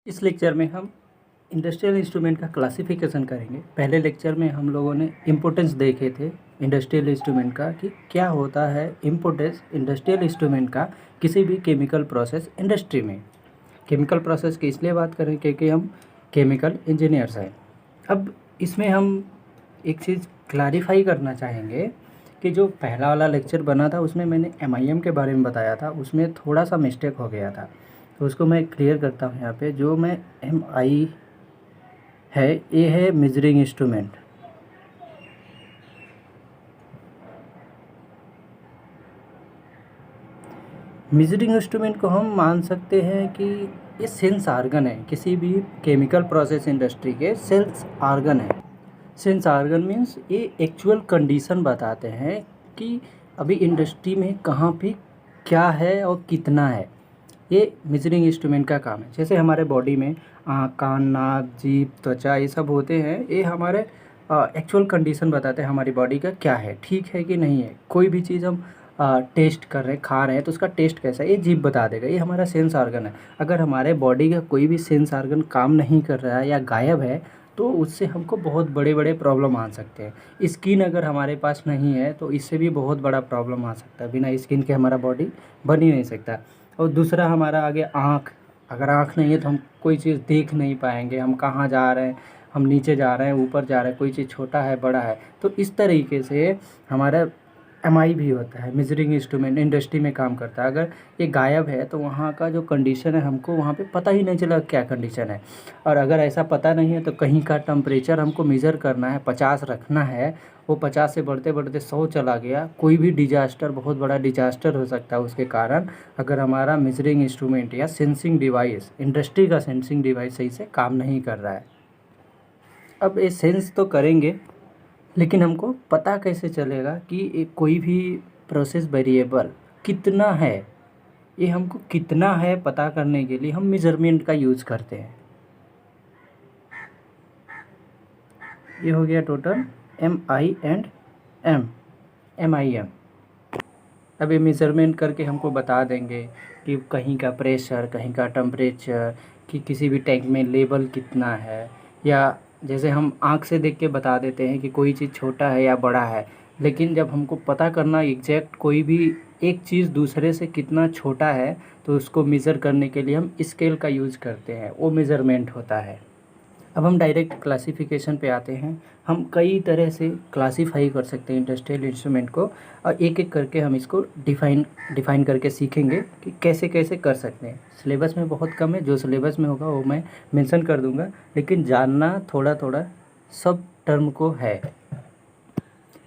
इस लेक्चर में हम इंडस्ट्रियल इंस्ट्रूमेंट का क्लासिफिकेशन करेंगे। पहले लेक्चर में हम लोगों ने इम्पोर्टेंस देखे थे इंडस्ट्रियल इंस्ट्रूमेंट का कि क्या होता है इम्पोर्टेंस इंडस्ट्रियल इंस्ट्रूमेंट का किसी भी केमिकल प्रोसेस इंडस्ट्री में। केमिकल प्रोसेस की इसलिए बात करें क्योंकि हम केमिकल इंजीनियर्स हैं। अब इसमें हम एक चीज़ क्लैरिफाई करना चाहेंगे कि जो पहला वाला लेक्चर बना था उसमें मैंने MIM के बारे में बताया था, उसमें थोड़ा सा मिस्टेक हो गया था, तो उसको मैं क्लियर करता हूँ यहाँ पे। जो मैं MI है, ये है मेजरिंग इंस्ट्रूमेंट। मेजरिंग इंस्ट्रूमेंट को हम मान सकते हैं कि ये सेंस आर्गन है, किसी भी केमिकल प्रोसेस इंडस्ट्री के सेंस आर्गन है। सेंस आर्गन मीन्स ये एक्चुअल कंडीशन बताते हैं कि अभी इंडस्ट्री में कहाँ पे क्या है और कितना है। ये मेजरिंग इंस्ट्रूमेंट का काम है। जैसे हमारे बॉडी में आँख, कान, नाक, जीभ, त्वचा ये सब होते हैं, ये हमारे एक्चुअल कंडीशन बताते हैं हमारी बॉडी का क्या है, ठीक है कि नहीं है। कोई भी चीज़ हम टेस्ट कर रहे हैं, खा रहे हैं, तो उसका टेस्ट कैसा है ये जीभ बता देगा, ये हमारा सेंस ऑर्गन है। अगर हमारे बॉडी का कोई भी सेंस ऑर्गन काम नहीं कर रहा है या गायब है तो उससे हमको बहुत बड़े बड़े प्रॉब्लम आ सकते हैं। स्किन अगर हमारे पास नहीं है तो इससे भी बहुत बड़ा प्रॉब्लम आ सकता है। बिना स्किन के हमारा बॉडी बन ही नहीं सकता। और दूसरा हमारा आगे आँख, अगर आँख नहीं है तो हम कोई चीज़ देख नहीं पाएंगे, हम कहाँ जा रहे हैं, हम नीचे जा रहे हैं, ऊपर जा रहे हैं, कोई चीज़ छोटा है बड़ा है। तो इस तरीके से हमारा MI भी होता है, मेजरिंग इंस्ट्रूमेंट इंडस्ट्री में काम करता है। अगर ये गायब है तो वहाँ का जो कंडीशन है हमको वहाँ पे पता ही नहीं चला क्या कंडीशन है। और अगर ऐसा पता नहीं है तो कहीं का टेम्परेचर हमको मेज़र करना है, 50 रखना है, वो 50 से बढ़ते बढ़ते 100 चला गया, कोई भी डिजास्टर, बहुत बड़ा डिजास्टर हो सकता है उसके कारण, अगर हमारा मेजरिंग इंस्ट्रूमेंट या सेंसिंग डिवाइस, इंडस्ट्री का सेंसिंग डिवाइस सही से काम नहीं कर रहा है। अब ये सेंस तो करेंगे, लेकिन हमको पता कैसे चलेगा कि कोई भी प्रोसेस वेरिएबल कितना है। ये हमको कितना है पता करने के लिए हम मेजरमेंट का यूज़ करते हैं। ये हो गया टोटल MI एंड MIM। अब ये मेज़रमेंट करके हमको बता देंगे कि कहीं का प्रेशर, कहीं का टेम्परेचर, कि किसी भी टैंक में लेवल कितना है। या जैसे हम आँख से देख के बता देते हैं कि कोई चीज़ छोटा है या बड़ा है, लेकिन जब हमको पता करना एग्जैक्ट कोई भी एक चीज़ दूसरे से कितना छोटा है तो उसको मेज़र करने के लिए हम स्केल का यूज़ करते हैं, वो मेज़रमेंट होता है। अब हम डायरेक्ट क्लासिफिकेशन पे आते हैं। हम कई तरह से क्लासीफाई कर सकते हैं इंडस्ट्रियल इंस्ट्रूमेंट को, और एक एक करके हम इसको डिफ़ाइन करके सीखेंगे कि कैसे कैसे कर सकते हैं। सिलेबस में बहुत कम है, जो सिलेबस में होगा वो मैं मेंशन कर दूंगा, लेकिन जानना थोड़ा थोड़ा सब टर्म को है।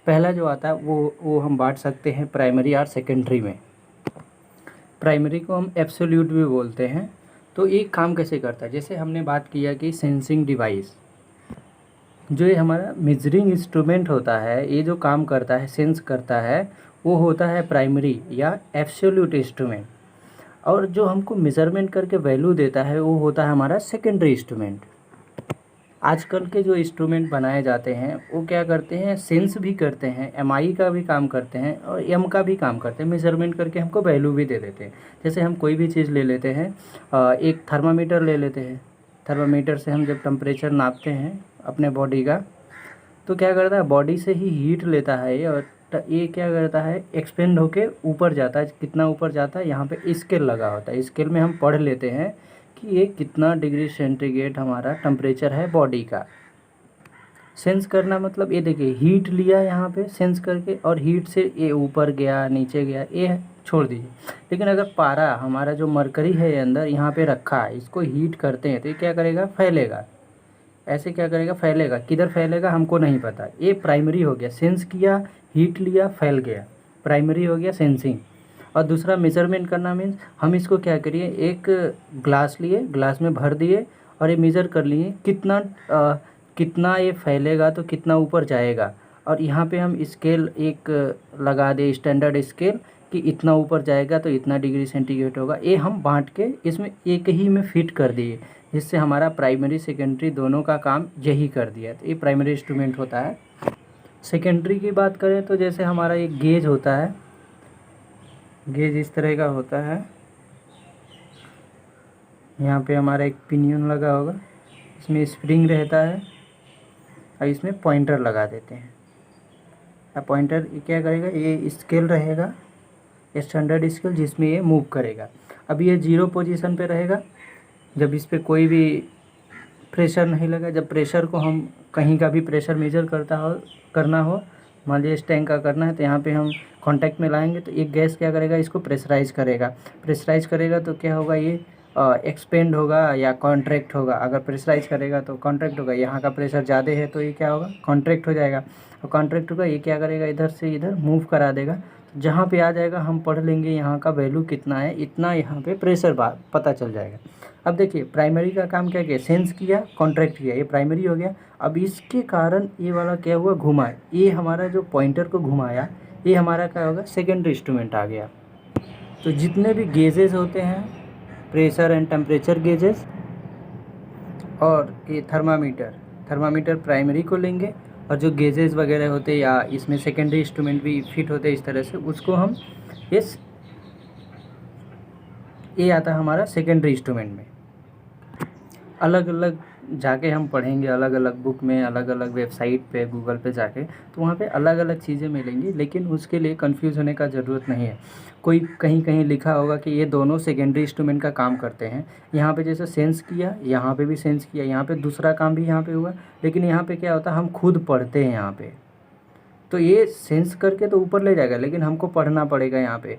पहला जो आता है वो हम बांट सकते हैं प्राइमरी और सेकेंडरी में। प्राइमरी को हम एब्सोल्यूट भी बोलते हैं। तो ये काम कैसे करता है, जैसे हमने बात किया कि सेंसिंग डिवाइस, जो ये हमारा मेजरिंग इंस्ट्रूमेंट होता है, ये जो काम करता है, सेंस करता है, वो होता है प्राइमरी या एब्सोल्यूट इंस्ट्रूमेंट। और जो हमको मेज़रमेंट करके वैल्यू देता है वो होता है हमारा सेकेंडरी इंस्ट्रूमेंट। आजकल के जो इंस्ट्रूमेंट बनाए जाते हैं वो क्या करते हैं, सेंस भी करते हैं, MI का भी काम करते हैं और M का भी काम करते हैं, मेज़रमेंट करके हमको वैल्यू भी दे देते हैं। जैसे हम कोई भी चीज़ ले लेते हैं, एक थर्मामीटर ले लेते हैं। थर्मामीटर से हम जब टेम्परेचर नापते हैं अपने बॉडी का, तो क्या करता है, बॉडी से ही हीट लेता है ये, और ये क्या करता है, एक्सपेंड होके ऊपर जाता है। कितना ऊपर जाता है, यहाँ पे स्केल लगा होता है, स्केल में हम पढ़ लेते हैं कि ये कितना डिग्री सेंटीग्रेड हमारा टेम्परेचर है बॉडी का। सेंस करना मतलब ये देखिए, हीट लिया यहाँ पे सेंस करके, और हीट से ये ऊपर गया, नीचे गया, ये छोड़ दीजिए। लेकिन अगर पारा हमारा जो मरकरी है अंदर यहाँ पे रखा है, इसको हीट करते हैं तो ये क्या करेगा, फैलेगा। ऐसे क्या करेगा, फैलेगा। किधर फैलेगा हमको नहीं पता। ये प्राइमरी हो गया, सेंस किया, हीट लिया, फैल गया, प्राइमरी हो गया सेंसिंग। और दूसरा मेज़रमेंट करना मीन्स हम इसको क्या करिए, एक ग्लास लिए, ग्लास में भर दिए और ये मेज़र कर लिए कितना ये फैलेगा तो कितना ऊपर जाएगा। और यहाँ पे हम स्केल एक लगा दे, स्टैंडर्ड स्केल, कि इतना ऊपर जाएगा तो इतना डिग्री सेंटीग्रेड होगा। ये हम बांट के इसमें एक ही में फिट कर दिए, जिससे हमारा प्राइमरी सेकेंडरी दोनों का काम यही कर दिया। तो ये प्राइमरी इंस्ट्रूमेंट होता है। सेकेंडरी की बात करें तो जैसे हमारा एक गेज होता है, गेज इस तरह का होता है, यहाँ पे हमारा एक पिनियन लगा होगा, इसमें स्प्रिंग रहता है और इसमें पॉइंटर लगा देते हैं। अब पॉइंटर क्या करेगा, ये स्केल रहेगा, स्टैंडर्ड स्केल, जिसमें ये मूव करेगा। अब ये 0 पोजीशन पे रहेगा जब इस पर कोई भी प्रेशर नहीं लगा। जब प्रेशर को हम कहीं का भी प्रेशर मेजर करना हो, मान लीजिए इस टैंक का करना है, तो यहाँ पे हम कांटेक्ट में लाएंगे तो एक गैस क्या करेगा, इसको प्रेशराइज करेगा तो क्या होगा, ये एक्सपेंड होगा या कॉन्ट्रैक्ट होगा। अगर प्रेशराइज करेगा तो कॉन्ट्रैक्ट होगा, यहाँ का प्रेशर ज़्यादा है तो ये क्या होगा, कॉन्ट्रैक्ट हो जाएगा। और कॉन्ट्रैक्ट होगा, ये क्या करेगा, इधर से इधर मूव करा देगा। तो जहाँ पे आ जाएगा हम पढ़ लेंगे यहाँ का वैल्यू कितना है, इतना यहाँ पे प्रेशर पता चल जाएगा। अब देखिए प्राइमरी का काम क्या किया, सेंस किया, कॉन्ट्रैक्ट किया, ये प्राइमरी हो गया। अब इसके कारण ये वाला क्या हुआ, घुमा, ये हमारा जो पॉइंटर को घुमाया, ये हमारा क्या होगा, सेकेंडरी इंस्ट्रूमेंट आ गया। तो जितने भी गेजेस होते हैं, प्रेशर एंड टेम्परेचर गेजेस, और ये थर्मामीटर प्राइमरी को लेंगे, और जो गेजेस वगैरह होते हैं या इसमें सेकेंडरी इंस्ट्रूमेंट भी फिट होते हैं इस तरह से, उसको हम ये आता है हमारा सेकेंडरी इंस्ट्रूमेंट में। अलग अलग जाके हम पढ़ेंगे, अलग अलग बुक में, अलग अलग वेबसाइट पे, गूगल पे जाके, तो वहाँ पे अलग अलग चीज़ें मिलेंगी, लेकिन उसके लिए कंफ्यूज होने का ज़रूरत नहीं है। कोई कहीं कहीं लिखा होगा कि ये दोनों सेकेंडरी इंस्ट्रूमेंट का काम करते हैं। यहाँ पे जैसे सेंस किया, यहाँ पे भी सेंस किया, यहाँ पे दूसरा काम भी यहाँ पे हुआ, लेकिन यहाँ पे क्या होता है, हम खुद पढ़ते हैं यहाँ पे, तो ये सेंस करके तो ऊपर ले जाएगा, लेकिन हमको पढ़ना पड़ेगा यहाँ पे।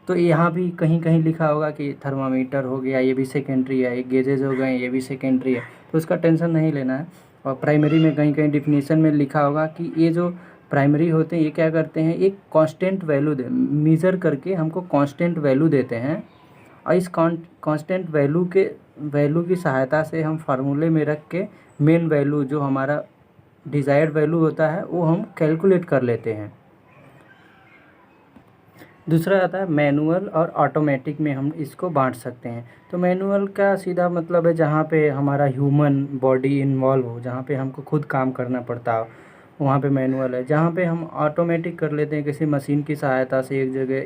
तो यहाँ भी कहीं कहीं लिखा होगा कि थर्मामीटर हो गया, ये भी सेकेंडरी है, ये गेजेज हो गए, ये भी सेकेंडरी है, तो उसका टेंशन नहीं लेना है। और प्राइमरी में कहीं कहीं डिफिनीशन में लिखा होगा कि ये जो प्राइमरी होते हैं, ये क्या करते हैं, एक कांस्टेंट वैल्यू मेज़र करके हमको कांस्टेंट वैल्यू देते हैं, और इस कांस्टेंट वैल्यू की सहायता से हम फार्मूले में रख के मेन वैल्यू जो हमारा डिज़ायर्ड वैल्यू होता है वो हम कैलकुलेट कर लेते हैं। दूसरा आता है मैनुअल और ऑटोमेटिक में हम इसको बांट सकते हैं। तो मैनुअल का सीधा मतलब है जहाँ पे हमारा ह्यूमन बॉडी इन्वॉल्व हो, जहाँ पे हमको खुद काम करना पड़ता हो, वहाँ पे मैनुअल है। जहाँ पे हम ऑटोमेटिक कर लेते हैं किसी मशीन की सहायता से,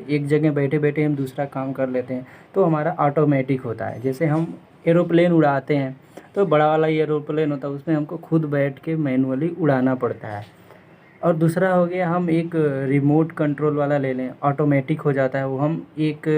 एक जगह बैठे बैठे हम दूसरा काम कर लेते हैं, तो हमारा ऑटोमेटिक होता है। जैसे हम एरोप्लेन उड़ाते हैं, तो बड़ा वाला एरोप्लेन होता है, उसमें हमको खुद बैठ के मैनुअली उड़ाना पड़ता है। और दूसरा हो गया, हम एक रिमोट कंट्रोल वाला ले लें, ऑटोमेटिक हो जाता है वो। हम एक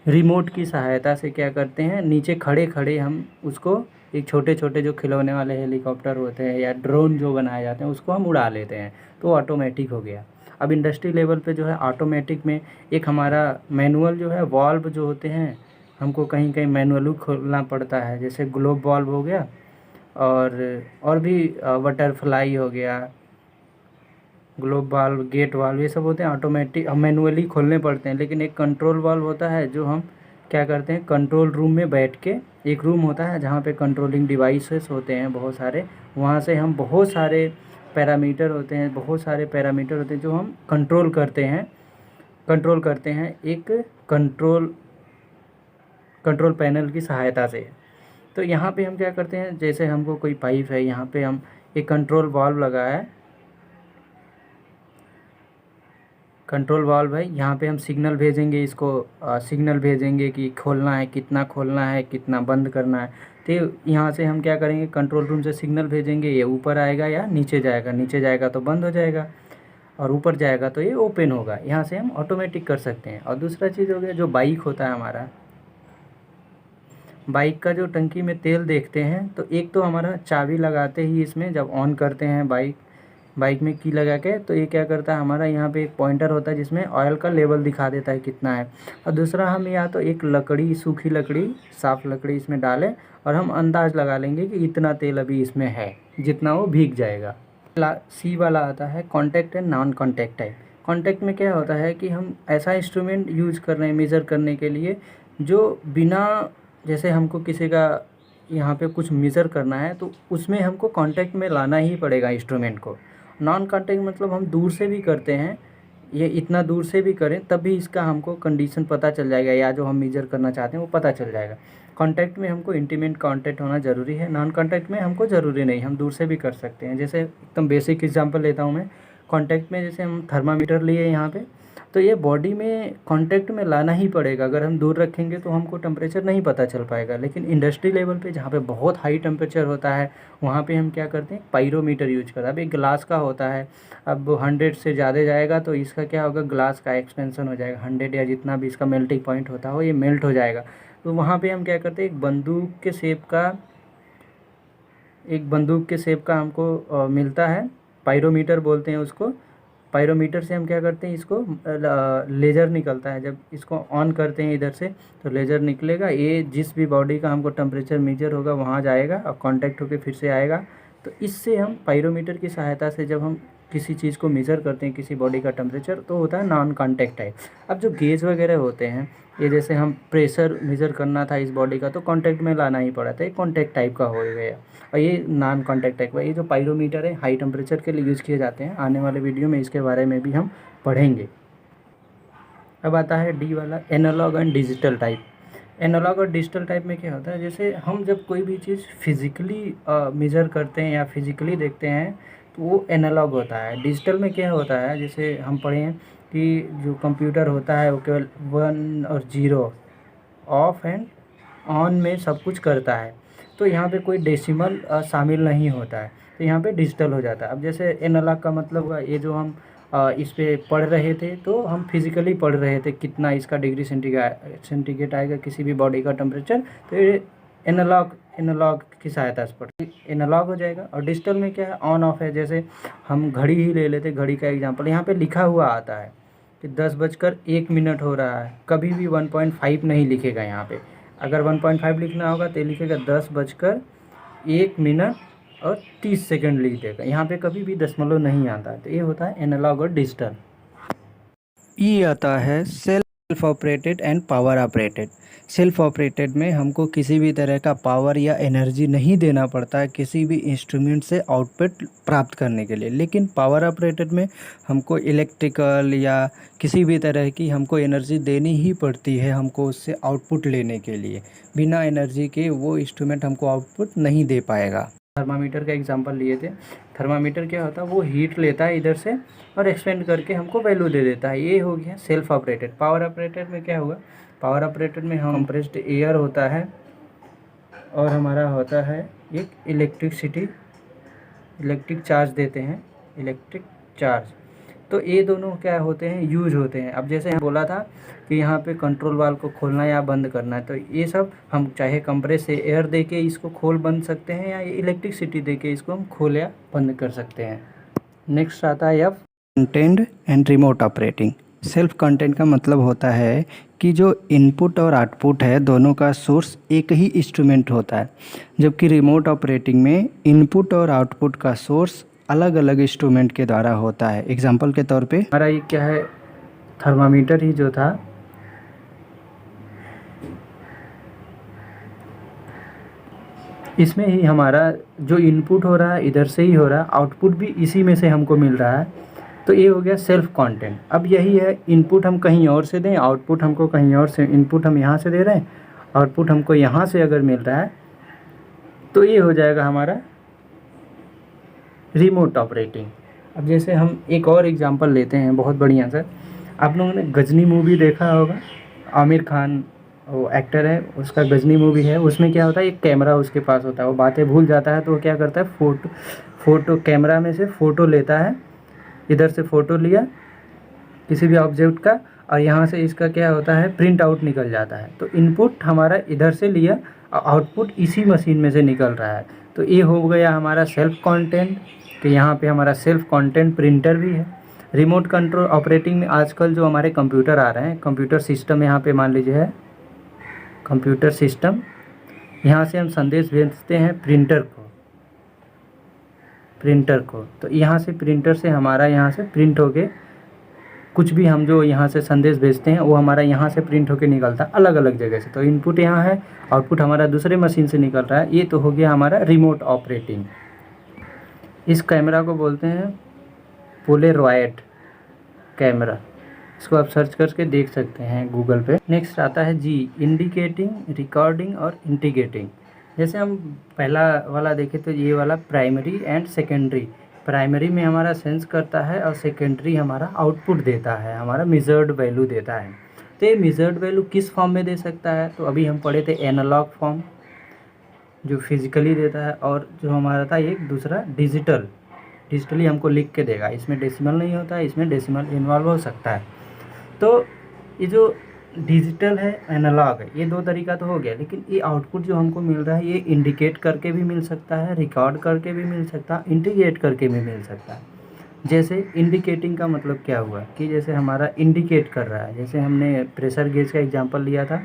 रिमोट की सहायता से क्या करते हैं, नीचे खड़े खड़े हम उसको, एक छोटे छोटे जो खिलौने वाले हेलीकॉप्टर होते हैं या ड्रोन जो बनाए जाते हैं, उसको हम उड़ा लेते हैं, तो ऑटोमेटिक हो गया। अब इंडस्ट्री लेवल पे जो है ऑटोमेटिक में एक हमारा मैनुअल जो है, वाल्व जो होते हैं हमको कहीं कहीं मैनुअली खोलना पड़ता है, जैसे ग्लोब वाल्व हो गया, और भी बटरफ्लाई हो गया, ग्लोब वाल्व, गेट वाल्व, ये सब होते हैं ऑटोमेटिक, हम मैनुअली खोलने पड़ते हैं। लेकिन एक कंट्रोल वाल्व होता है जो हम क्या करते हैं, कंट्रोल रूम में बैठ के, एक रूम होता है जहाँ पे कंट्रोलिंग डिवाइसेस होते हैं बहुत सारे, वहाँ से हम बहुत सारे पैरामीटर होते हैं जो हम कंट्रोल करते हैं एक कंट्रोल पैनल की सहायता से। तो यहाँ पे हम क्या करते हैं, जैसे हमको कोई पाइप है, यहाँ पे हम एक कंट्रोल वाल्व लगाया है, यहाँ पे हम सिग्नल भेजेंगे, इसको सिग्नल भेजेंगे कि खोलना है, कितना बंद करना है। तो यहाँ से हम क्या करेंगे, कंट्रोल रूम से सिग्नल भेजेंगे, ये ऊपर आएगा या नीचे जाएगा तो बंद हो जाएगा, और ऊपर जाएगा तो ये ओपन होगा। यहाँ से हम ऑटोमेटिक कर सकते हैं। और दूसरा चीज़ हो गया, जो बाइक होता है हमारा, बाइक का जो टंकी में तेल देखते हैं, तो एक तो हमारा चाबी लगाते ही इसमें जब ऑन करते हैं बाइक में की लगा के, तो ये क्या करता है, हमारा यहाँ पे एक पॉइंटर होता है जिसमें ऑयल का लेवल दिखा देता है कितना है। और दूसरा, हम या तो एक लकड़ी, सूखी लकड़ी, साफ लकड़ी इसमें डालें, और हम अंदाज़ लगा लेंगे कि इतना तेल अभी इसमें है, जितना वो भीग जाएगा। सी वाला आता है contact and non contact type. Contact में क्या होता है कि हम ऐसा इंस्ट्रूमेंट यूज़ कर रहे हैं मेज़र करने के लिए जो बिना, जैसे हमको किसी का यहाँ पे कुछ मेज़र करना है, तो उसमें हमको कांटेक्ट में लाना ही पड़ेगा इंस्ट्रूमेंट को। नॉन कांटेक्ट मतलब हम दूर से भी करते हैं, ये इतना दूर से भी करें तब भी इसका हमको कंडीशन पता चल जाएगा, या जो हम मेज़र करना चाहते हैं वो पता चल जाएगा। कांटेक्ट में हमको इंटीमेट कांटेक्ट होना ज़रूरी है, नॉन कांटेक्ट में हमको ज़रूरी नहीं, हम दूर से भी कर सकते हैं। जैसे एकदम बेसिक एग्जांपल लेता हूँ मैं, कांटेक्ट में, जैसे हम थर्मामीटर लिए यहाँ पे, तो ये बॉडी में कांटेक्ट में लाना ही पड़ेगा। अगर हम दूर रखेंगे तो हमको टेम्परेचर नहीं पता चल पाएगा। लेकिन इंडस्ट्री लेवल पे जहाँ पे बहुत हाई टेम्परेचर होता है वहाँ पे हम क्या करते हैं, पाइरोमीटर यूज करते हैं। अब एक ग्लास का होता है, अब 100 से ज़्यादा जाएगा तो इसका क्या होगा, ग्लास का एक्सपेंसन हो जाएगा। 100 या जितना भी इसका मेल्टिंग पॉइंट होता हो ये मेल्ट हो जाएगा। तो वहाँ पर हम क्या करते हैं, एक बंदूक के शेप का हमको मिलता है, पाइरोमीटर बोलते हैं उसको। पाइरोमीटर से हम क्या करते हैं, इसको लेज़र निकलता है। जब इसको ऑन करते हैं इधर से तो लेज़र निकलेगा, ये जिस भी बॉडी का हमको टेम्परेचर मेजर होगा वहाँ जाएगा और कांटेक्ट होकर फिर से आएगा। तो इससे हम पाइरोमीटर की सहायता से जब हम किसी चीज़ को मेज़र करते हैं, किसी बॉडी का टेम्परेचर, तो होता है नॉन कांटेक्ट टाइप। अब जो गेज वगैरह होते हैं, ये जैसे हम प्रेशर मेज़र करना था इस बॉडी का तो कांटेक्ट में लाना ही पड़ा था, ये कांटेक्ट टाइप का हो गया। और ये नॉन कांटेक्ट टाइप का, ये जो पाइरोमीटर है हाई टेम्परेचर के लिए यूज़ किए जाते हैं। आने वाले वीडियो में इसके बारे में भी हम पढ़ेंगे। अब आता है डी वाला, analog and digital type. Analog और डिजिटल टाइप में क्या होता है, जैसे हम जब कोई भी चीज़ फिज़िकली मेज़र करते हैं या फिज़िकली देखते हैं तो वो एनालॉग होता है। डिजिटल में क्या होता है, जैसे हम पढ़े हैं कि जो कंप्यूटर होता है वो केवल 1 और 0 ऑफ एंड ऑन में सब कुछ करता है। तो यहाँ पे कोई डेसिमल शामिल नहीं होता है, तो यहाँ पे डिजिटल हो जाता है। अब जैसे एनालॉग का मतलब हुआ ये जो हम इस पे पढ़ रहे थे, तो हम फिज़िकली पढ़ रहे थे कितना इसका डिग्री सेंटीग्रेड आएगा किसी भी बॉडी का टेम्परेचर, तो ये एनालॉग की सहायता से पढ़ एनालॉग हो जाएगा। और डिजिटल में क्या है, ऑन ऑफ है। जैसे हम घड़ी ही ले लेते, घड़ी का एग्जांपल, यहाँ पे लिखा हुआ आता है कि 10:01 हो रहा है, कभी भी 1.5 नहीं लिखेगा यहाँ पे। अगर 1.5 लिखना होगा तो लिखेगा 10:01 लिख देगा, यहाँ पे कभी भी दशमलव नहीं आता है। तो ये होता है एनालॉग और डिजिटल। ये आता है self operated and power operated. Self operated में हमको किसी भी तरह का पावर या एनर्जी नहीं देना पड़ता है किसी भी इंस्ट्रूमेंट से आउटपुट प्राप्त करने के लिए। लेकिन पावर ऑपरेटेड में हमको इलेक्ट्रिकल या किसी भी तरह की हमको एनर्जी देनी ही पड़ती है हमको उससे आउटपुट लेने के लिए। बिना एनर्जी के वो इंस्ट्रूमेंट हमको आउटपुट नहीं दे पाएगा। थर्मामीटर का एग्जांपल लिए थे। थर्मामीटर क्या होता है, वो हीट लेता है इधर से और एक्सपेंड करके हमको वैल्यू दे देता है। ये हो गया सेल्फ ऑपरेटेड। पावर ऑपरेटेड में क्या होगा, पावर ऑपरेटेड में हम कंप्रेस्ड एयर होता है और हमारा होता है एक इलेक्ट्रिक चार्ज देते हैं, इलेक्ट्रिक चार्ज। तो ये दोनों क्या होते हैं, यूज होते हैं। अब जैसे हम बोला था कि यहाँ पे कंट्रोल वाल्व को खोलना या बंद करना है, तो ये सब हम चाहे कंप्रेस से एयर दे के इसको खोल बंद सकते हैं या इलेक्ट्रिसिटी दे के इसको हम खोल या बंद कर सकते हैं। नेक्स्ट आता है F, content and remote operating. Self content का मतलब होता है कि जो इनपुट और आउटपुट है दोनों का सोर्स एक ही इंस्ट्रूमेंट होता है, जबकि रिमोट ऑपरेटिंग में इनपुट और आउटपुट का सोर्स अलग अलग इंस्ट्रूमेंट के द्वारा होता है। एग्जांपल के तौर पे हमारा ये क्या है, थर्मामीटर ही जो था, इसमें ही हमारा जो इनपुट हो रहा है इधर से ही हो रहा है, आउटपुट भी इसी में से हमको मिल रहा है। तो ये हो गया सेल्फ कंटेंट। अब यही है, इनपुट हम कहीं और से दें, आउटपुट हमको कहीं और से, इनपुट हम यहाँ से दे रहे हैं, आउटपुट हमको यहाँ से अगर मिल रहा है तो ये हो जाएगा हमारा रिमोट ऑपरेटिंग। अब जैसे हम एक और एग्जांपल लेते हैं बहुत बढ़िया सा। आप लोगों ने गजनी मूवी देखा होगा, आमिर खान वो एक्टर है, उसका गजनी मूवी है। उसमें क्या होता है, एक कैमरा उसके पास होता है, वो बातें भूल जाता है तो वो क्या करता है, फ़ोटो कैमरा में से फ़ोटो लेता है, इधर से फ़ोटो लिया किसी भी ऑब्जेक्ट का और यहाँ से इसका क्या होता है, प्रिंट आउट निकल जाता है। तो इनपुट हमारा इधर से लिया और आउटपुट इसी मशीन में से निकल रहा है। तो ये हो गया हमारा सेल्फ कंटेंट। तो यहाँ पे हमारा सेल्फ कंटेंट प्रिंटर भी है। रिमोट कंट्रोल ऑपरेटिंग में आजकल जो हमारे कंप्यूटर आ रहे हैं, कंप्यूटर सिस्टम यहाँ पे मान लीजिए है कंप्यूटर सिस्टम, यहाँ से हम संदेश भेजते हैं प्रिंटर को। तो यहाँ से प्रिंटर से हमारा यहाँ से प्रिंट होके कुछ भी हम जो यहाँ से संदेश भेजते हैं वो हमारा यहाँ से प्रिंट होके निकलता है अलग अलग जगह से। तो इनपुट यहाँ है, आउटपुट हमारा दूसरे मशीन से निकल रहा है। ये तो हो गया हमारा रिमोट ऑपरेटिंग। इस कैमरा को बोलते हैं पोलरॉइड कैमरा, इसको आप सर्च करके देख सकते हैं गूगल पे। नेक्स्ट आता है जी, इंडिकेटिंग, रिकॉर्डिंग और इंटीग्रेटिंग। जैसे हम पहला वाला देखें तो ये वाला प्राइमरी एंड सेकेंडरी, प्राइमरी में हमारा सेंस करता है और सेकेंडरी हमारा आउटपुट देता है, हमारा मेजर्ड वैल्यू देता है। तो ये मेजर्ड वैल्यू किस फॉर्म में दे सकता है, तो अभी हम पढ़े थे एनालॉग फॉर्म जो फिजिकली देता है, और जो हमारा था एक दूसरा डिजिटली हमको लिख के देगा। इसमें डेसिमल नहीं होता है, इसमें डेसिमल इन्वॉल्व हो सकता है। तो ये जो डिजिटल है, एनालॉग है, ये दो तरीका तो हो गया, लेकिन ये आउटपुट जो हमको मिल रहा है ये इंडिकेट करके भी मिल सकता है, रिकॉर्ड करके भी मिल सकता है, इंटीग्रेट करके भी मिल सकता है। जैसे इंडिकेटिंग का मतलब क्या हुआ कि जैसे हमारा इंडिकेट कर रहा है, जैसे हमने प्रेशर गेज का एग्जांपल लिया था।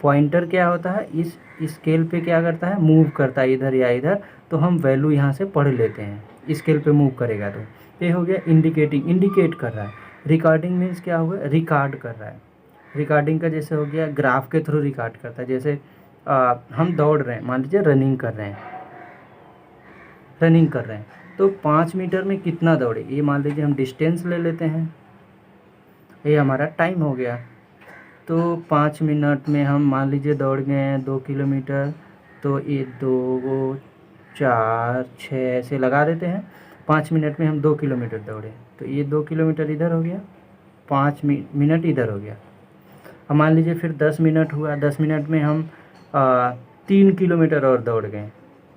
पॉइंटर क्या होता है, इस स्केल पे क्या करता है, मूव करता है इधर या इधर, तो हम वैल्यू यहाँ से पढ़ लेते हैं। स्केल पे मूव करेगा तो ये हो गया इंडिकेटिंग, इंडिकेट कर रहा है। रिकॉर्डिंग मीन्स क्या हुआ, रिकॉर्ड कर रहा है। रिकॉर्डिंग का जैसे हो गया ग्राफ के थ्रू रिकॉर्ड करता है। जैसे हम दौड़ रहे हैं, मान लीजिए रनिंग कर रहे हैं, तो 5 मीटर में कितना दौड़े, ये मान लीजिए हम डिस्टेंस ले लेते हैं, ये हमारा टाइम हो गया। तो 5 मिनट में हम मान लीजिए दौड़ गए हैं 2 किलोमीटर, तो ये 2 4 6 ऐसे लगा देते हैं। 5 मिनट में हम 2 किलोमीटर दौड़े, तो ये 2 किलोमीटर इधर हो गया, 5 मिनट इधर हो गया। अब मान लीजिए फिर 10 मिनट हुआ, 10 मिनट में हम 3 किलोमीटर और दौड़ गए,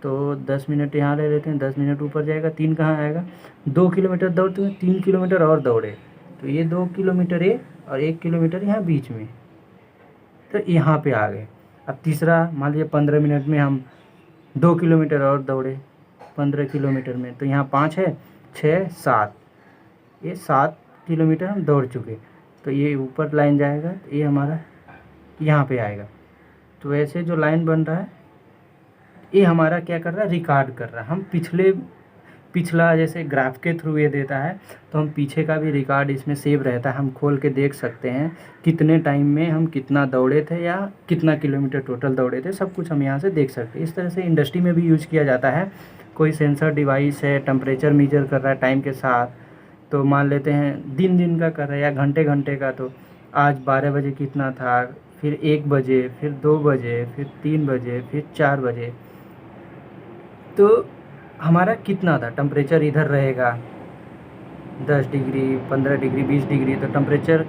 तो 10 मिनट यहाँ ले लेते हैं, 10 मिनट ऊपर जाएगा, 3 कहाँ आएगा, 2 किलोमीटर दौड़ते हुए 3 किलोमीटर और दौड़े, तो ये 2 किलोमीटर ये और 1 किलोमीटर यहाँ बीच में, तो यहाँ पे आ गए। अब तीसरा मान लीजिए 15 मिनट में हम 2 किलोमीटर और दौड़े 15 किलोमीटर में, तो यहाँ 5 है, 6 7, ये 7 किलोमीटर हम दौड़ चुके, तो ये ऊपर लाइन जाएगा, तो ये हमारा यहाँ पे आएगा। तो ऐसे जो लाइन बन रहा है ये हमारा क्या कर रहा है, रिकॉर्ड कर रहा है। हम पिछला जैसे ग्राफ के थ्रू ये देता है, तो हम पीछे का भी रिकॉर्ड इसमें सेव रहता है। हम खोल के देख सकते हैं कितने टाइम में हम कितना दौड़े थे या कितना किलोमीटर टोटल दौड़े थे, सब कुछ हम यहाँ से देख सकते हैं। इस तरह से इंडस्ट्री में भी यूज किया जाता है। कोई सेंसर डिवाइस है, टेम्परेचर मेजर कर रहा है टाइम के साथ, तो मान लेते हैं दिन का कर रहा है या घंटे का, तो आज 12 बजे कितना था, फिर 1 बजे, फिर 2 बजे, फिर 3 बजे, फिर 4 बजे, तो हमारा कितना था टेम्परेचर इधर रहेगा 10 डिग्री, 15 डिग्री, 20 डिग्री, तो टेम्परेचर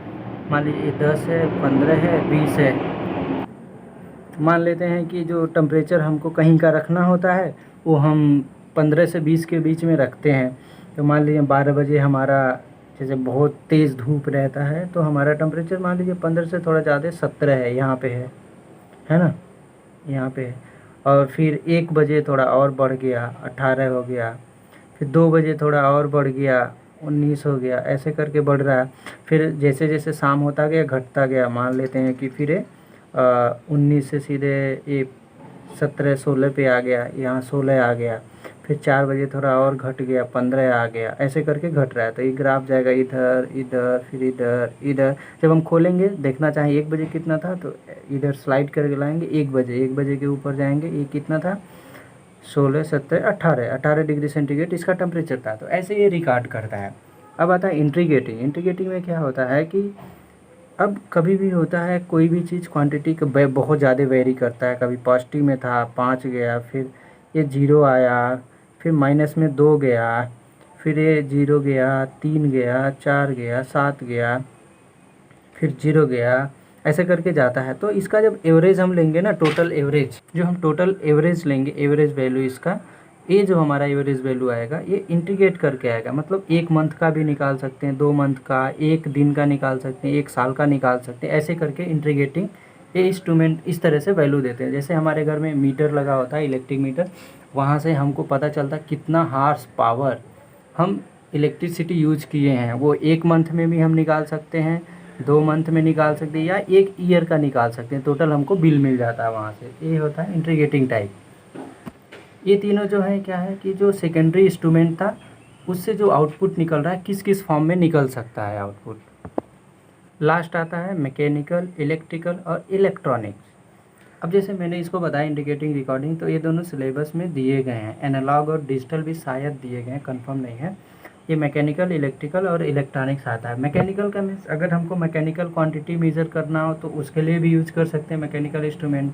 मान लीजिए 10 है, 15 है, 20 है। मान लेते हैं कि जो टेम्परेचर हमको कहीं का रखना होता है वो हम 15 से 20 के बीच में रखते हैं। तो मान लीजिए 12 बजे हमारा जैसे बहुत तेज़ धूप रहता है, तो हमारा टेम्परेचर मान लीजिए 15 से थोड़ा ज़्यादा 17 है, यहाँ पे है ना, यहाँ पे है। और फिर 1 बजे थोड़ा और बढ़ गया, 18 हो गया, फिर 2 बजे थोड़ा और बढ़ गया, 19 हो गया, ऐसे करके बढ़ रहा है। फिर जैसे जैसे शाम होता गया घटता गया, मान लेते हैं कि फिर 19 से सीधे ये 17 16 पे आ गया, यहाँ 16 आ गया, फिर 4 बजे थोड़ा और घट गया, 15 आ गया, ऐसे करके घट रहा है। तो ये ग्राफ जाएगा इधर इधर फिर इधर इधर। जब हम खोलेंगे देखना चाहें 1 बजे कितना था, तो इधर स्लाइड करके लाएंगे 1 बजे के ऊपर जाएंगे, ये कितना था 16 17 18 डिग्री सेंटीग्रेड इसका टेम्परेचर था। तो ऐसे ये रिकॉर्ड करता है। अब आता है इंटीग्रेटिंग में क्या होता है कि अब कभी भी होता है कोई भी चीज़ क्वांटिटी बहुत ज़्यादा वेरी करता है। कभी पॉजिटिव में था 5 गया, फिर ये 0 आया, फिर माइनस में 2 गया, फिर ये 0 गया, 3 गया, 4 गया, 7 गया, फिर 0 गया, ऐसे करके जाता है। तो इसका जब एवरेज हम लेंगे ना, टोटल एवरेज जो हम टोटल एवरेज लेंगे, एवरेज वैल्यू इसका, ये जो हमारा एवरेज वैल्यू आएगा ये इंटीग्रेट करके आएगा। मतलब 1 मंथ का भी निकाल सकते हैं, 2 मंथ का, 1 दिन का निकाल सकते हैं, 1 साल का निकाल सकते हैं, ऐसे करके इंटीग्रेटिंग ये इंस्ट्रूमेंट इस तरह से वैल्यू देते हैं। जैसे हमारे घर में मीटर लगा होता है, इलेक्ट्रिक मीटर, वहाँ से हमको पता चलता है कितना हार्स पावर हम इलेक्ट्रिसिटी यूज किए हैं। वो 1 मंथ में भी हम निकाल सकते हैं, 2 मंथ में निकाल सकते हैं, या 1 ईयर का निकाल सकते हैं। टोटल हमको बिल मिल जाता है वहाँ से। ये होता है इंटीग्रेटिंग टाइप। ये तीनों जो है क्या है कि जो सेकेंडरी इंस्ट्रूमेंट था उससे जो आउटपुट निकल रहा है किस किस फॉर्म में निकल सकता है आउटपुट। लास्ट आता है मैकेनिकल, इलेक्ट्रिकल और इलेक्ट्रॉनिक्स। अब जैसे मैंने इसको बताया इंडिकेटिंग, रिकॉर्डिंग, तो ये दोनों सिलेबस में दिए गए हैं। एनालॉग और डिजिटल भी शायद दिए गए हैं, कंफर्म नहीं है। ये मैकेनिकल, इलेक्ट्रिकल और इलेक्ट्रॉनिक्स आता है। मैकेनिकल का मीन्स अगर हमको मैकेनिकल क्वांटिटी मेजर करना हो तो उसके लिए भी यूज कर सकते हैं मैकेनिकल इंस्ट्रूमेंट।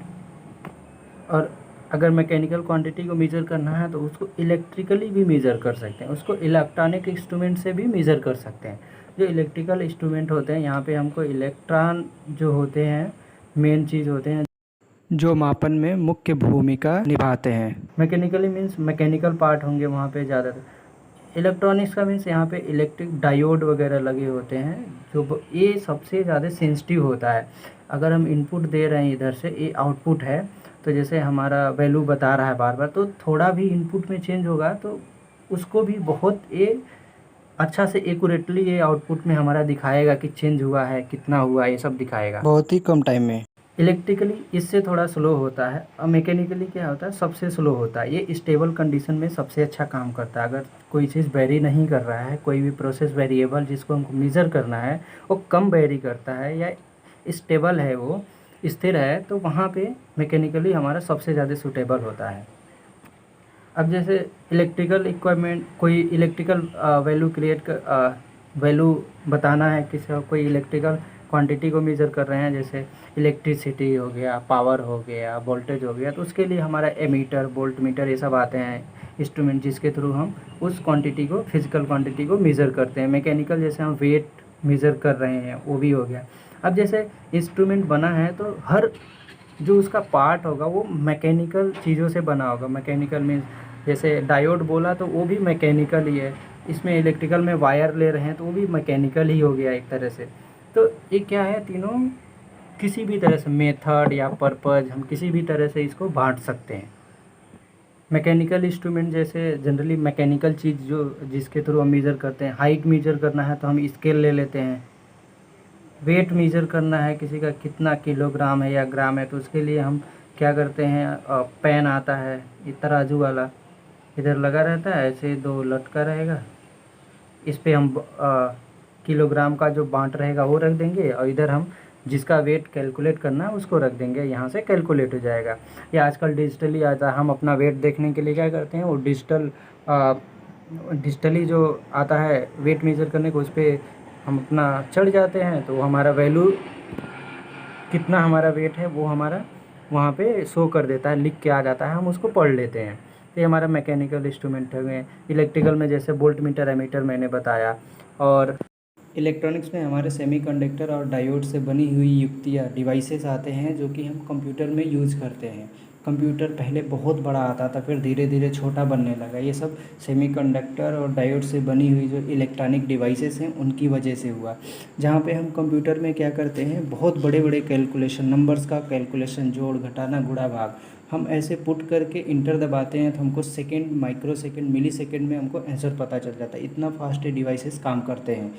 और अगर मैकेनिकल क्वांटिटी को मेज़र करना है तो उसको इलेक्ट्रिकली भी मेज़र कर सकते हैं, उसको इलेक्ट्रॉनिक इंस्ट्रूमेंट से भी मेज़र कर सकते हैं। जो इलेक्ट्रिकल इंस्ट्रूमेंट होते हैं, यहाँ पे हमको इलेक्ट्रॉन जो होते हैं, मेन चीज़ होते हैं जो मापन में मुख्य भूमिका निभाते हैं। मैकेनिकली मीन्स मैकेनिकल पार्ट होंगे वहाँ पे ज़्यादातर। इलेक्ट्रॉनिक्स का मीन्स यहाँ पे इलेक्ट्रिक डायोड वगैरह लगे होते हैं, जो ये सबसे ज़्यादा सेंसिटिव होता है। अगर हम इनपुट दे रहे हैं इधर से, ये आउटपुट है, तो जैसे हमारा वैल्यू बता रहा है बार बार, तो थोड़ा भी इनपुट में चेंज होगा तो उसको भी बहुत ये अच्छा से एक्यूरेटली ये आउटपुट में हमारा दिखाएगा कि चेंज हुआ है, कितना हुआ, ये सब दिखाएगा बहुत ही कम टाइम में। इलेक्ट्रिकली इससे थोड़ा स्लो होता है, और मैकेनिकली क्या होता है, सबसे स्लो होता है। ये स्टेबल कंडीशन में सबसे अच्छा काम करता है। अगर कोई चीज़ वेरी नहीं कर रहा है, कोई भी प्रोसेस वेरिएबल जिसको हमको मेज़र करना है वो कम वेरी करता है या स्टेबल है, वो स्थिर है, तो वहाँ पे मैकेनिकली हमारा सबसे ज़्यादा सूटेबल होता है। अब जैसे इलेक्ट्रिकल इक्विपमेंट, कोई इलेक्ट्रिकल वैल्यू क्रिएट कर वैल्यू बताना है किसी, कोई इलेक्ट्रिकल क्वांटिटी को मेज़र कर रहे हैं, जैसे इलेक्ट्रिसिटी हो गया, पावर हो गया, वोल्टेज हो गया, तो उसके लिए हमारा एमीटर, वोल्ट मीटर, ये सब आते हैं इंस्ट्रूमेंट, जिसके थ्रू हम उस क्वांटिटी को, फिजिकल क्वांटिटी को मेज़र करते हैं। मैकेनिकल जैसे हम वेट मेज़र कर रहे हैं, वो भी हो गया। अब जैसे इंस्ट्रूमेंट बना है तो हर जो उसका पार्ट होगा वो मैकेनिकल चीज़ों से बना होगा। मैकेनिकल मीन्स जैसे डायोड बोला तो वो भी मैकेनिकल ही है, इसमें इलेक्ट्रिकल में वायर ले रहे हैं तो वो भी मैकेनिकल ही हो गया एक तरह से। तो ये क्या है, तीनों किसी भी तरह से मेथड या पर्पज़, हम किसी भी तरह से इसको बांट सकते हैं। मैकेनिकल इंस्ट्रूमेंट जैसे जनरली मैकेनिकल चीज़ जो जिसके थ्रू हम मेज़र करते हैं, हाइट मेज़र करना है तो हम स्केल ले लेते हैं। वेट मेज़र करना है किसी का, कितना किलोग्राम है या ग्राम है, तो उसके लिए हम क्या करते हैं, पेन आता है ये तराजू वाला, इधर लगा रहता है, ऐसे दो लटका रहेगा, इस पे हम किलोग्राम का जो बांट रहेगा वो रख देंगे, और इधर हम जिसका वेट कैलकुलेट करना है उसको रख देंगे, यहाँ से कैलकुलेट हो जाएगा। या आजकल डिजिटली आता है, हम अपना वेट देखने के लिए क्या करते हैं, वो डिजिटली जो आता है वेट मेज़र करने को, उस पर हम अपना चढ़ जाते हैं, तो हमारा वैल्यू कितना हमारा वेट है वो हमारा वहाँ पे शो कर देता है, लिख के आ जाता है, हम उसको पढ़ लेते हैं। तो ये हमारा मैकेनिकल इंस्ट्रूमेंट है। इलेक्ट्रिकल में जैसे वोल्ट मीटर, एमीटर मैंने बताया। और इलेक्ट्रॉनिक्स में हमारे सेमीकंडक्टर और डायोड से बनी हुई युक्तियाँ, डिवाइसेस आते हैं जो कि हम कंप्यूटर में यूज़ करते हैं। कंप्यूटर पहले बहुत बड़ा आता था, फिर धीरे धीरे छोटा बनने लगा। ये सब सेमीकंडक्टर और डायोड से बनी हुई जो इलेक्ट्रॉनिक डिवाइसेस हैं उनकी वजह से हुआ। जहाँ पे हम कंप्यूटर में क्या करते हैं, बहुत बड़े बड़े कैलकुलेशन, नंबर्स का कैलकुलेशन, जोड़ घटाना गुणा भाग, हम ऐसे पुट करके इंटर दबाते हैं तो हमको सेकेंड, माइक्रो सेकेंड, मिली सेकेंड में हमको आंसर पता चल जाता है। इतना फास्ट ये डिवाइसेस काम करते हैं।